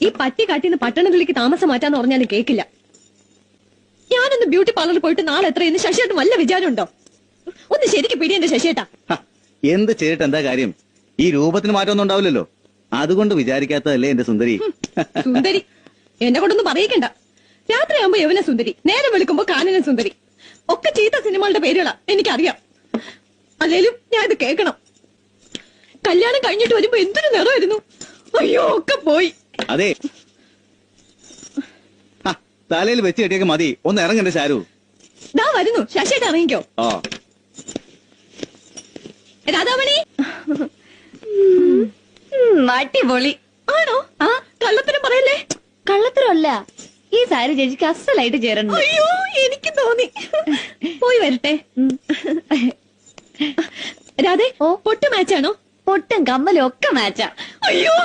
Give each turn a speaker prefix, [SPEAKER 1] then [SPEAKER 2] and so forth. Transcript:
[SPEAKER 1] ഈ പട്ടി കാട്ടിന്ന് പട്ടണത്തിലേക്ക് താമസം മാറ്റാന്ന് പറഞ്ഞാലും കേക്കില്ല. ഞാനൊന്ന് ബ്യൂട്ടി പാർലറിൽ പോയിട്ട് നാളെ എത്രയെന്ന് ശശിയേട്ടൻ വല്ല വിചാരമുണ്ടോ? ഒന്ന് ശരിക്ക് പിടി എന്റെ ശശിയേട്ടാ.
[SPEAKER 2] എന്ത് ചെയ്തിട്ട് എന്താ കാര്യം? ഈ രൂപത്തിന് മാറ്റമൊന്നും ഉണ്ടാവില്ലല്ലോ. അതുകൊണ്ട് വിചാരിക്കാത്തതല്ലേ എന്റെ സുന്ദരി.
[SPEAKER 1] സുന്ദരി എന്നെ കൊണ്ടൊന്നും പറയിക്കണ്ട. രാത്രിയാകുമ്പോ യവന സുന്ദരി, നേരം വെളുക്കുമ്പോ കാനന സുന്ദരി, ഒക്കെ ചീത്ത സിനിമകളുടെ പേരുകളാ എനിക്കറിയാം. അല്ലേലും ഞാൻ ഇത് കേൾക്കണം. കല്യാണം കഴിഞ്ഞിട്ട് വരുമ്പോ എന്തൊരു നിറമായിരുന്നു. അയ്യോ ഒക്കെ പോയി.
[SPEAKER 2] അതെ, തലയിൽ വെച്ച് കെട്ടിയൊക്കെ മതി. ഒന്ന് ഇറങ്ങണ്ടേ ശാരു?
[SPEAKER 1] ദാ വരുന്നു. ശശിയേട്ട ഇറങ്ങിക്കോ. രാധാമണി.
[SPEAKER 3] അടിപൊളി
[SPEAKER 1] ആണോ? ആ കള്ളത്തരം പറയല്ലേ.
[SPEAKER 3] കള്ളത്തരമല്ല, ഈ സാരി ചേച്ചിക്ക് അസലായിട്ട് ചേരണം.
[SPEAKER 1] അയ്യോ എനിക്ക് തോന്നി. പോയി വരട്ടെ. രാധേ, പൊട്ട് മാച്ചാണോ?
[SPEAKER 3] പൊട്ടും കമ്മലും ഒക്കെ മാച്ചാ.
[SPEAKER 1] അയ്യോ